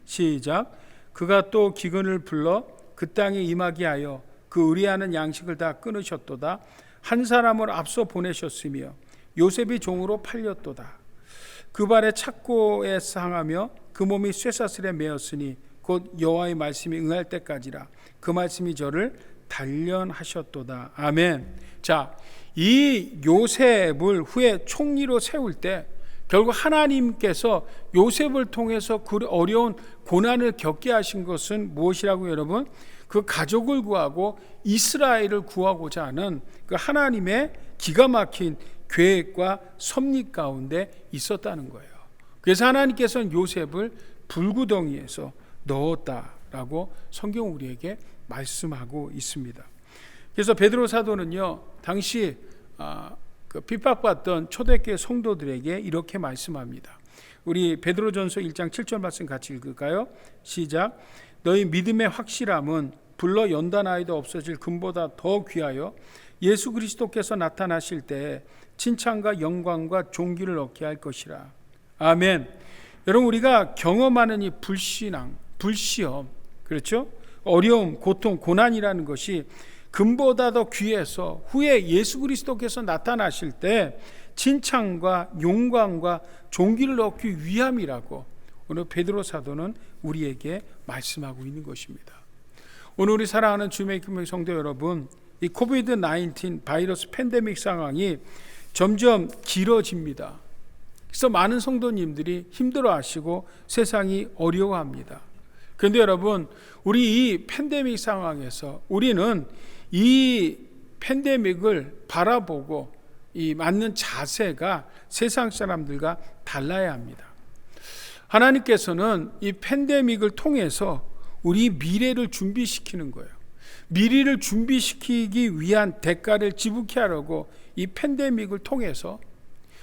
시작. 그가 또 기근을 불러 그 땅에 임하게 하여 그 의리하는 양식을 다 끊으셨도다. 한 사람을 앞서 보내셨으며 요셉이 종으로 팔렸도다. 그 발에 착고에 상하며 그 몸이 쇠사슬에 매었으니 곧 여호와의 말씀이 응할 때까지라. 그 말씀이 저를 단련하셨도다. 아멘. 자, 이 요셉을 후에 총리로 세울 때 결국 하나님께서 요셉을 통해서 그 어려운 고난을 겪게 하신 것은 무엇이라고 여러분? 그 가족을 구하고 이스라엘을 구하고자 하는 그 하나님의 기가 막힌 계획과 섭리 가운데 있었다는 거예요. 그래서 하나님께서는 요셉을 불구덩이에서 넣었다라고 성경 우리에게 말씀하고 있습니다. 그래서 베드로 사도는요, 당시 그 핍박받던 초대교회 성도들에게 이렇게 말씀합니다. 우리 베드로전서 1장 7절 말씀 같이 읽을까요? 시작. 너희 믿음의 확실함은 불러 연단하여도 없어질 금보다 더 귀하여 예수 그리스도께서 나타나실 때에 칭찬과 영광과 존귀를 얻게 할 것이라. 아멘. 여러분, 우리가 경험하는 이 불시험, 그렇죠? 어려움, 고통, 고난이라는 것이 금보다 더 귀해서 후에 예수 그리스도께서 나타나실 때 칭찬과 영광과 존귀를 얻기 위함이라고 오늘 베드로 사도는 우리에게 말씀하고 있는 것입니다. 오늘 우리 사랑하는 주님의 성도 여러분, 이 코비드-19 바이러스 팬데믹 상황이 점점 길어집니다. 그래서 많은 성도님들이 힘들어하시고 세상이 어려워합니다. 그런데 여러분, 우리 이 팬데믹 상황에서 우리는 이 팬데믹을 바라보고 이 맞는 자세가 세상 사람들과 달라야 합니다. 하나님께서는 이 팬데믹을 통해서 우리 미래를 준비시키는 거예요. 미래를 준비시키기 위한 대가를 지불케 하려고 이 팬데믹을 통해서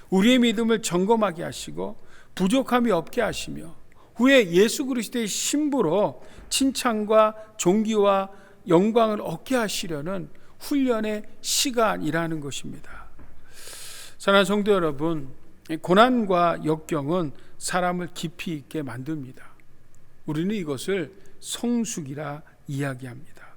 우리의 믿음을 점검하게 하시고 부족함이 없게 하시며 후에 예수 그리스도의 신부로 칭찬과 존귀와 영광을 얻게 하시려는 훈련의 시간이라는 것입니다. 사랑하는 성도 여러분, 고난과 역경은 사람을 깊이 있게 만듭니다. 우리는 이것을 성숙이라 이야기합니다.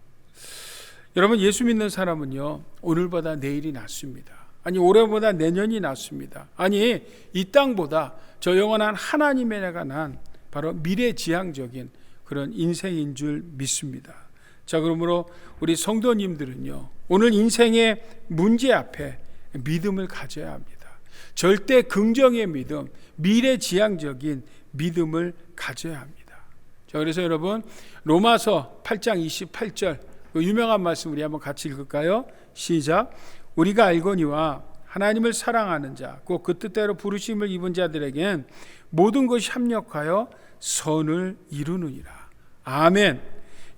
여러분, 예수 믿는 사람은요, 오늘보다 내일이 낫습니다. 아니, 올해보다 내년이 낫습니다. 아니, 이 땅보다 저 영원한 하나님에 관한 바로 미래지향적인 그런 인생인 줄 믿습니다. 자, 그러므로 우리 성도님들은요, 오늘 인생의 문제 앞에 믿음을 가져야 합니다. 절대 긍정의 믿음, 미래지향적인 믿음을 가져야 합니다. 자, 그래서 여러분, 로마서 8장 28절 그 유명한 말씀 우리 한번 같이 읽을까요? 시작. 우리가 알거니와 하나님을 사랑하는 자, 곧 그 뜻대로 부르심을 입은 자들에겐 모든 것이 합력하여 선을 이루느니라. 아멘.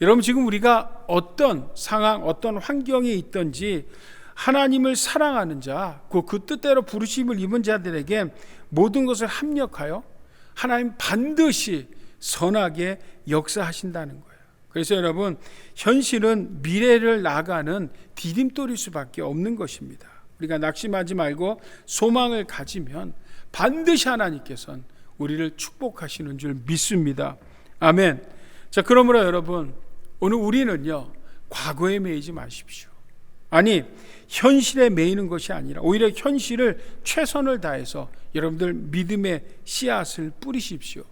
여러분, 지금 우리가 어떤 상황, 어떤 환경에 있든지 하나님을 사랑하는 자, 곧 그 뜻대로 부르심을 입은 자들에게 모든 것을 합력하여 하나님 반드시 선하게 역사하신다는 거예요. 그래서 여러분, 현실은 미래를 나가는 디딤돌일 수밖에 없는 것입니다. 우리가 낙심하지 말고 소망을 가지면 반드시 하나님께서는 우리를 축복하시는 줄 믿습니다. 아멘. 자, 그러므로 여러분, 오늘 우리는요, 과거에 매이지 마십시오. 아니, 현실에 매이는 것이 아니라 오히려 현실을 최선을 다해서 여러분들 믿음의 씨앗을 뿌리십시오.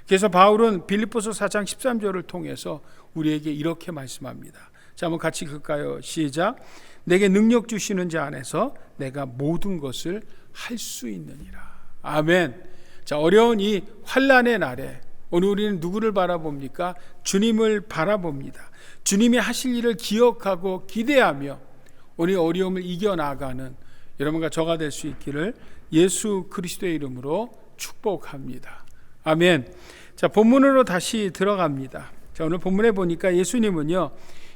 그래서 바울은 빌립보서 4장 13절을 통해서 우리에게 이렇게 말씀합니다. 자, 한번 같이 읽을까요? 시작. 내게 능력 주시는 자 안에서 내가 모든 것을 할 수 있느니라. 아멘. 자, 어려운 이 환난의 날에 오늘 우리는 누구를 바라봅니까? 주님을 바라봅니다. 주님이 하실 일을 기억하고 기대하며 우리 어려움을 이겨나가는 여러분과 저가 될 수 있기를 예수 그리스도의 이름으로 축복합니다. 아멘. 자, 본문으로 다시 들어갑니다. 자, 오늘 본문에 보니까 예수님은요,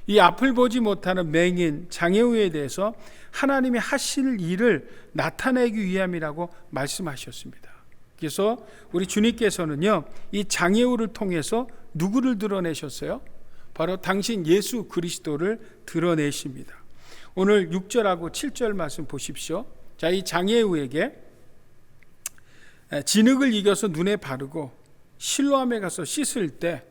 이 앞을 보지 못하는 맹인 장애우에 대해서 하나님이 하실 일을 나타내기 위함이라고 말씀하셨습니다. 그래서 우리 주님께서는요, 이 장애우를 통해서 누구를 드러내셨어요? 바로 당신 예수 그리스도를 드러내십니다. 오늘 6절하고 7절 말씀 보십시오. 자, 이 장애우에게 진흙을 이겨서 눈에 바르고 실로암에 가서 씻을 때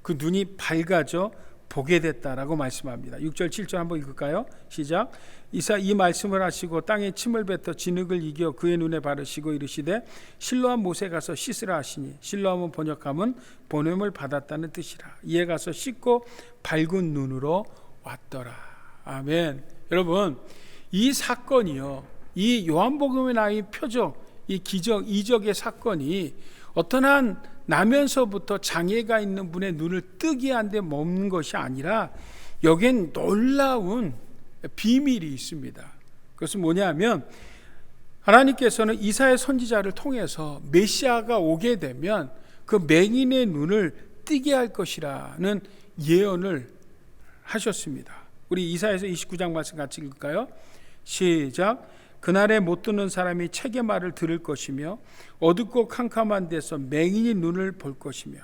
그 눈이 밝아져 보게 됐다라고 말씀합니다. 6절 7절 한번 읽을까요? 시작. 이사 이 말씀을 하시고 땅에 침을 뱉어 진흙을 이겨 그의 눈에 바르시고 이르시되 실로암 못에 가서 씻으라 하시니, 실로암은 번역하면 보냄을 받았다는 뜻이라. 이에 가서 씻고 밝은 눈으로 왔더라. 아멘. 여러분, 이 사건이요, 이 요한복음에 나의 표적, 이 기적, 이적의 사건이 어떤 한 나면서부터 장애가 있는 분의 눈을 뜨게 한 데 머문 것이 아니라 여기엔 놀라운 비밀이 있습니다. 그것은 뭐냐면 하나님께서는 이사야 선지자를 통해서 메시아가 오게 되면 그 맹인의 눈을 뜨게 할 것이라는 예언을 하셨습니다. 우리 이사야서 29장 말씀 같이 읽을까요? 시작. 그날에 못 듣는 사람이 책의 말을 들을 것이며 어둡고 캄캄한 데서 맹인이 눈을 볼 것이며.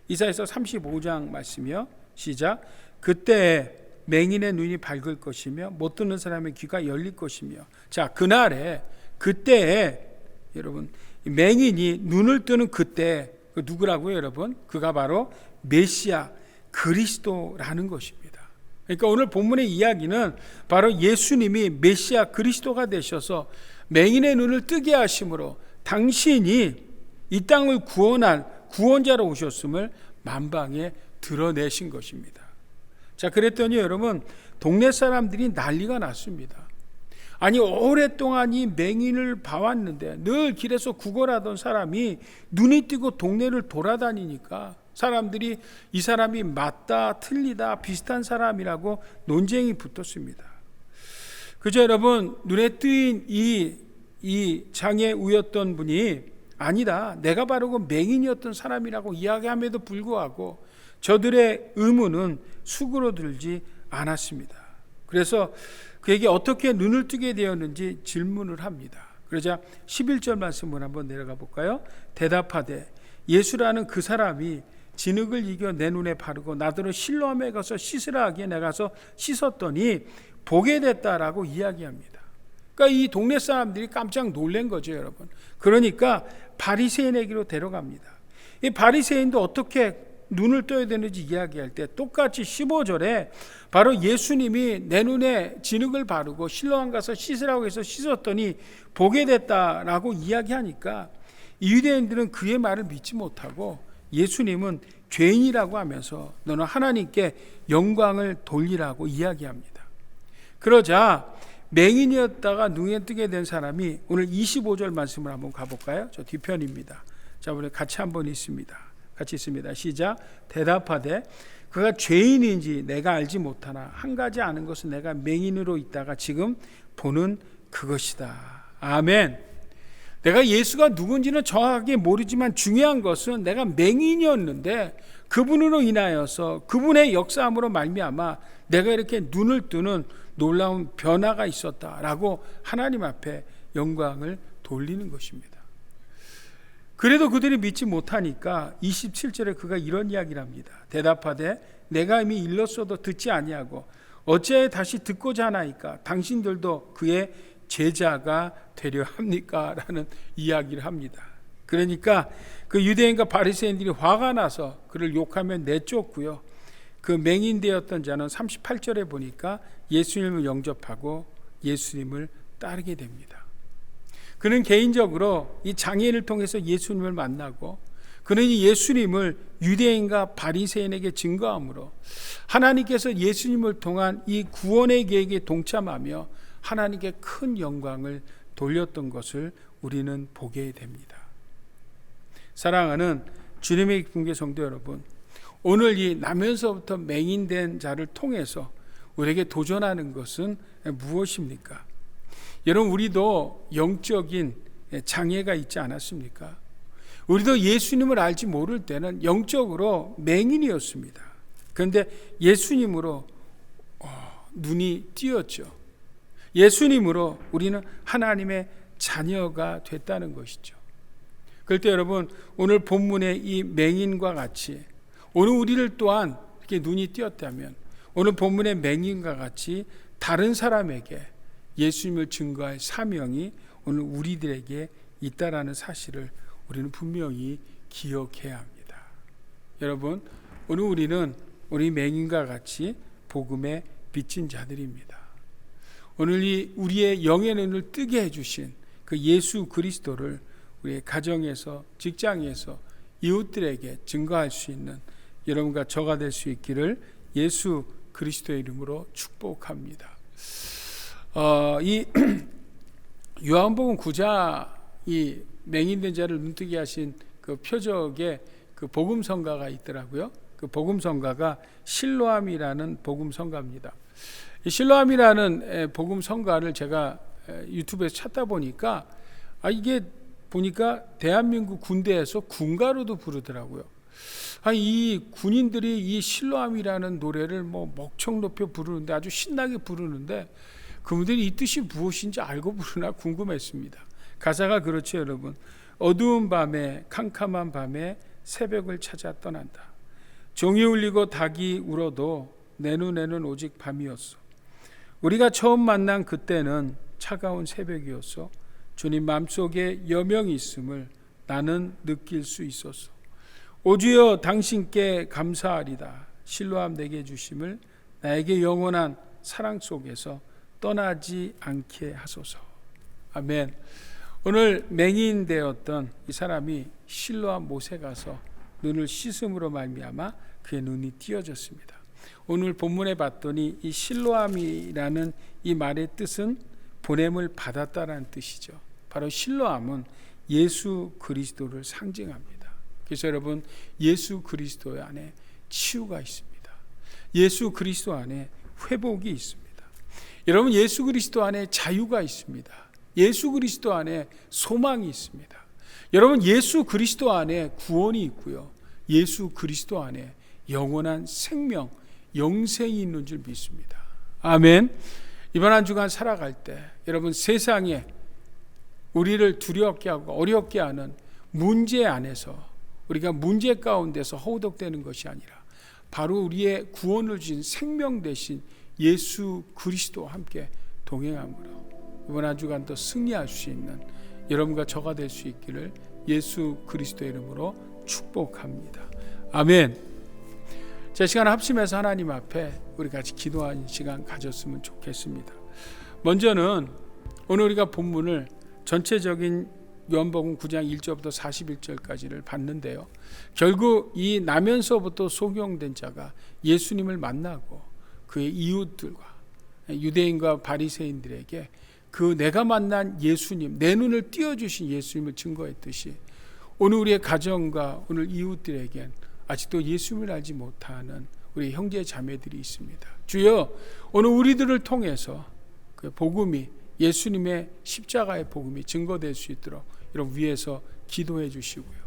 이사야서 35장 말씀이요. 시작. 그때 맹인의 눈이 밝을 것이며 못 듣는 사람의 귀가 열릴 것이며. 자, 그날에, 그때에 여러분, 맹인이 눈을 뜨는 그때, 그 누구라고요, 여러분? 그가 바로 메시아 그리스도라는 것입니다. 그러니까 오늘 본문의 이야기는 바로 예수님이 메시아 그리스도가 되셔서 맹인의 눈을 뜨게 하심으로 당신이 이 땅을 구원할 구원자로 오셨음을 만방에 드러내신 것입니다. 자, 그랬더니 여러분, 동네 사람들이 난리가 났습니다. 아니, 오랫동안 이 맹인을 봐왔는데 늘 길에서 구걸하던 사람이 눈이 뜨고 동네를 돌아다니니까 사람들이 이 사람이 맞다, 틀리다, 비슷한 사람이라고 논쟁이 붙었습니다. 그저 여러분, 눈에 뜨인 이 장애우였던 분이 아니다, 내가 바로 그 맹인이었던 사람이라고 이야기함에도 불구하고 저들의 의문은 수그러들지 않았습니다. 그래서 그에게 어떻게 눈을 뜨게 되었는지 질문을 합니다. 그러자 11절 말씀을 한번 내려가 볼까요? 대답하되 예수라는 그 사람이 진흙을 이겨 내 눈에 바르고 나더러 실로암에 가서 씻으라 하기에 내가 가서 씻었더니 보게 됐다라고 이야기합니다. 그러니까 이 동네 사람들이 깜짝 놀란 거죠, 여러분. 그러니까 바리새인에게로 데려갑니다. 이 바리새인도 어떻게 눈을 떠야 되는지 이야기할 때 똑같이 15절에 바로 예수님이 내 눈에 진흙을 바르고 실로암 가서 씻으라고 해서 씻었더니 보게 됐다라고 이야기하니까 이 유대인들은 그의 말을 믿지 못하고 예수님은 죄인이라고 하면서 너는 하나님께 영광을 돌리라고 이야기합니다. 그러자 맹인이었다가 눈에 뜨게 된 사람이 오늘 25절 말씀을 한번 가볼까요? 저 뒤편입니다. 자, 우리 같이 한번 읽습니다. 같이 있습니다. 시작. 대답하되 그가 죄인인지 내가 알지 못하나 한 가지 아는 것은 내가 맹인으로 있다가 지금 보는 그것이다. 아멘. 내가 예수가 누군지는 정확하게 모르지만 중요한 것은 내가 맹인이었는데 그분으로 인하여서 그분의 역사함으로 말미암아 내가 이렇게 눈을 뜨는 놀라운 변화가 있었다라고 하나님 앞에 영광을 돌리는 것입니다. 그래도 그들이 믿지 못하니까 27절에 그가 이런 이야기를 합니다. 대답하되 내가 이미 일렀어도 듣지 아니하고 어찌하여 다시 듣고자 하나이까 당신들도 그의 제자가 되려 합니까? 라는 이야기를 합니다. 그러니까 그 유대인과 바리새인들이 화가 나서 그를 욕하며 내쫓고요. 그 맹인되었던 자는 38절에 보니까 예수님을 영접하고 예수님을 따르게 됩니다. 그는 개인적으로 이 장애인을 통해서 예수님을 만나고 그는 이 예수님을 유대인과 바리새인에게 증거함으로 하나님께서 예수님을 통한 이 구원의 계획에 동참하며 하나님께 큰 영광을 돌렸던 것을 우리는 보게 됩니다. 사랑하는 주님의 기쁨의 성도 여러분, 오늘 이 나면서부터 맹인된 자를 통해서 우리에게 도전하는 것은 무엇입니까? 여러분, 우리도 영적인 장애가 있지 않았습니까? 우리도 예수님을 알지 모를 때는 영적으로 맹인이었습니다. 그런데 예수님으로 눈이 띄었죠. 예수님으로 우리는 하나님의 자녀가 됐다는 것이죠. 그럴 때 여러분, 오늘 본문의 이 맹인과 같이 오늘 우리를 또한 이렇게 눈이 띄었다면 오늘 본문의 맹인과 같이 다른 사람에게 예수님을 증거할 사명이 오늘 우리들에게 있다라는 사실을 우리는 분명히 기억해야 합니다. 여러분, 오늘 우리는 우리 맹인과 같이 복음에 비친 자들입니다. 오늘 이 우리의 영의 눈을 뜨게 해주신 그 예수 그리스도를 우리의 가정에서, 직장에서, 이웃들에게 증거할 수 있는 여러분과 저가 될 수 있기를 예수 그리스도의 이름으로 축복합니다. 이 요한복음 9장 이 맹인된 자를 눈뜨게 하신 그 표적에 그 복음성가가 있더라고요. 그 복음성가가 실로암이라는 복음성가입니다. 이 실로암이라는 복음성가를 제가 유튜브에서 찾다 보니까 이게 보니까 대한민국 군대에서 군가로도 부르더라고요. 이 군인들이 이 실로암이라는 노래를 뭐 목청 높여 부르는데 아주 신나게 부르는데 그분들이 이 뜻이 무엇인지 알고 부르나 궁금했습니다. 가사가 그렇죠, 여러분. 어두운 밤에, 캄캄한 밤에 새벽을 찾아 떠난다. 종이 울리고 닭이 울어도 내 눈에는 오직 밤이었어. 우리가 처음 만난 그때는 차가운 새벽이었어. 주님 마음속에 여명이 있음을 나는 느낄 수 있었어. 오 주여, 당신께 감사하리다. 실로암 내게 주심을 나에게 영원한 사랑 속에서 떠나지 않게 하소서. 아멘. 오늘 맹인 되었던 이 사람이 실로암 못에 가서 눈을 씻음으로 말미암아 그의 눈이 띄어졌습니다. 오늘 본문에 봤더니 이 실로암이라는 이 말의 뜻은 보냄을 받았다라는 뜻이죠. 바로 실로암은 예수 그리스도를 상징합니다. 그래서 여러분, 예수 그리스도 안에 치유가 있습니다. 예수 그리스도 안에 회복이 있습니다. 여러분, 예수 그리스도 안에 자유가 있습니다. 예수 그리스도 안에 소망이 있습니다. 여러분, 예수 그리스도 안에 구원이 있고요. 예수 그리스도 안에 영원한 생명, 영생이 있는 줄 믿습니다. 아멘. 이번 한 주간 살아갈 때 여러분, 세상에 우리를 두렵게 하고 어렵게 하는 문제 안에서 우리가 문제 가운데서 허우덕대는 것이 아니라 바로 우리의 구원을 주신 생명 되신 예수 그리스도와 함께 동행함으로 이번 한 주간 더 승리할 수 있는 여러분과 저가 될 수 있기를 예수 그리스도의 이름으로 축복합니다. 아멘. 제 시간 합심해서 하나님 앞에 우리 같이 기도하는 시간 가졌으면 좋겠습니다. 먼저는 오늘 우리가 본문을 전체적인 요한복음 9장 1절부터 41절까지를 봤는데요. 결국 이 나면서부터 소경된 자가 예수님을 만나고 그의 이웃들과 유대인과 바리새인들에게 그 내가 만난 예수님, 내 눈을 띄워주신 예수님을 증거했듯이 오늘 우리의 가정과 오늘 이웃들에겐 아직도 예수님을 알지 못하는 우리 형제 자매들이 있습니다. 주여, 오늘 우리들을 통해서 그 복음이 예수님의 십자가의 복음이 증거될 수 있도록 여러분 위해서 기도해 주시고요.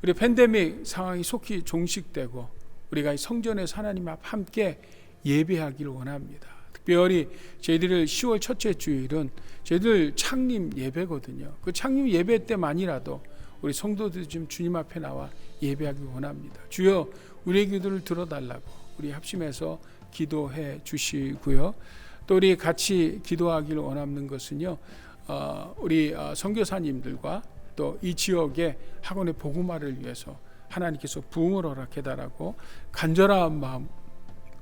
우리 팬데믹 상황이 속히 종식되고 우리가 성전에서 하나님 앞 함께 예배하기를 원합니다. 특별히 저희들 10월 첫째 주일은 저희들 창립 예배거든요. 그 창립 예배 때만이라도 우리 성도들이 좀 주님 앞에 나와 예배하기 원합니다. 주여, 우리의 기도를 들어달라고 우리 합심해서 기도해 주시고요. 또 우리 같이 기도하기를 원하는 것은요, 우리 선교사님들과 또 이 지역의 학원의 복음화를 위해서 하나님께서 부흥을 허락해달라고 간절한 마음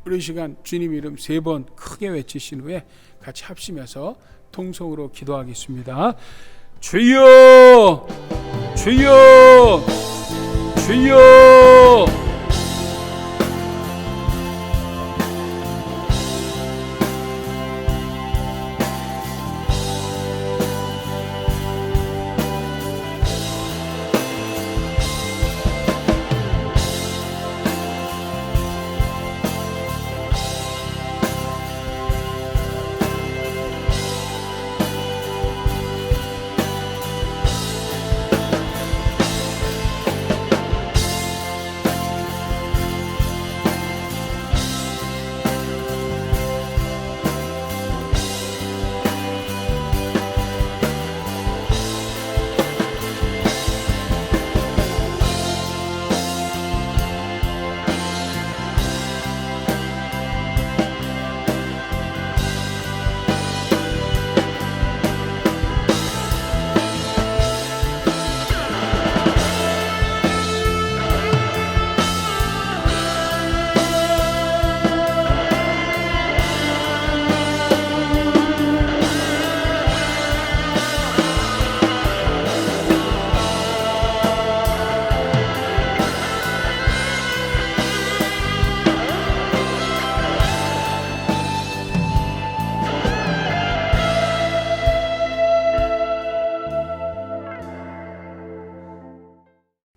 우리 시간 주님 이름 3번 크게 외치신 후에 같이 합심해서 통성으로 기도하겠습니다. 주여, 주여, 주여.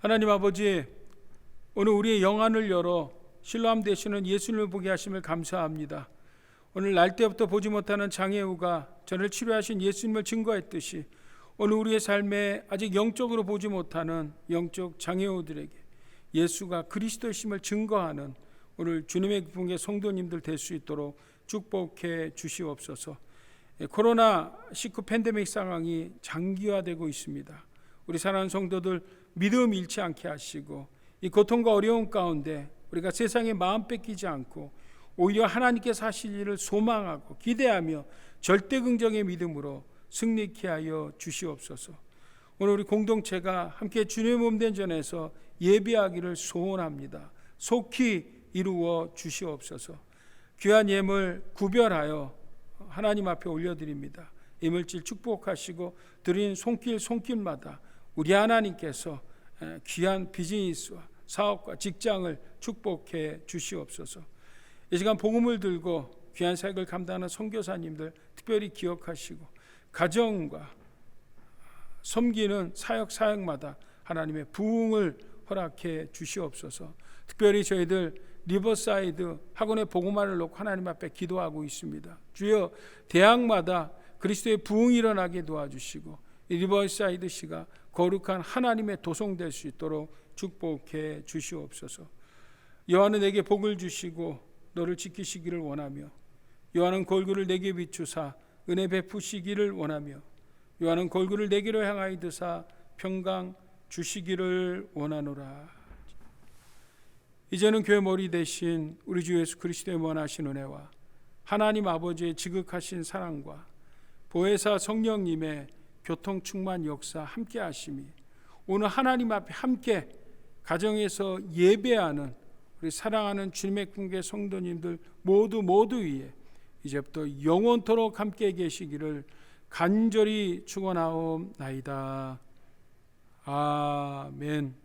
하나님 아버지, 오늘 우리의 영안을 열어 실로암 되시는 예수님을 보게 하심을 감사합니다. 오늘 날 때부터 보지 못하는 장애우가 저를 치료하신 예수님을 증거했듯이 오늘 우리의 삶에 아직 영적으로 보지 못하는 영적 장애우들에게 예수가 그리스도이심을 증거하는 오늘 주님의 분계 성도님들 될 수 있도록 축복해 주시옵소서. 코로나19 팬데믹 상황이 장기화되고 있습니다. 우리 사랑하는 성도들 믿음 잃지 않게 하시고 이 고통과 어려움 가운데 우리가 세상에 마음 뺏기지 않고 오히려 하나님께서 하실 일을 소망하고 기대하며 절대 긍정의 믿음으로 승리케 하여 주시옵소서. 오늘 우리 공동체가 함께 주님의 몸된 전에서 예배하기를 소원합니다. 속히 이루어 주시옵소서. 귀한 예물 구별하여 하나님 앞에 올려드립니다. 이물질 축복하시고 드린 손길마다 우리 하나님께서 귀한 비즈니스와 사업과 직장을 축복해 주시옵소서. 이 시간 복음을 들고 귀한 사역을 감당하는 선교사님들 특별히 기억하시고 가정과 섬기는 사역마다 하나님의 부흥을 허락해 주시옵소서. 특별히 저희들 리버사이드 학원의 복음화를 놓고 하나님 앞에 기도하고 있습니다. 주여, 대학마다 그리스도의 부흥이 일어나게 도와주시고 이 리버사이드 시가 거룩한 하나님의 도성될 수 있도록 축복해 주시옵소서. 여호와는 내게 복을 주시고 너를 지키시기를 원하며 여호와는 골구를 내게 비추사 은혜 베푸시기를 원하며 여호와는 골구를 내게로 향하여 드사 평강 주시기를 원하노라. 이제는 교회 머리 대신 우리 주 예수 그리스도의 원하신 은혜와 하나님 아버지의 지극하신 사랑과 보혜사 성령님의 교통 충만 역사 함께 하심이 오늘 하나님 앞에 함께 가정에서 예배하는 우리 사랑하는 주님의 궁계 성도님들 모두 위에 이제부터 영원토록 함께 계시기를 간절히 축원하옵나이다. 아멘.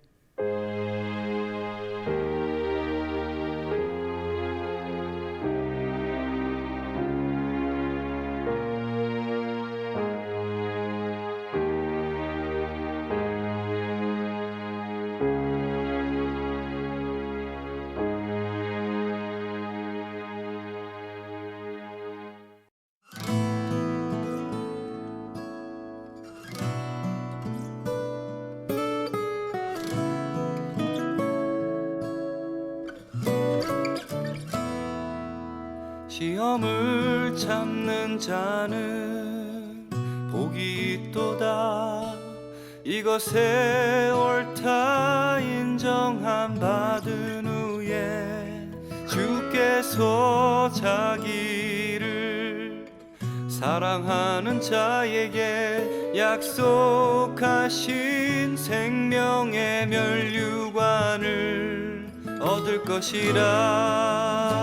시험을 참는 자는 복이 있도다. 이것에 옳다 인정함 받은 후에 주께서 자기를 사랑하는 자에게 약속하신 생명의 멸류관을 얻을 것이라.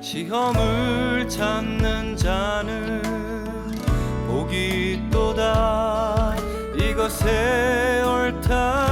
시험을 참는 자는 복이 있도다. 이것에 옳다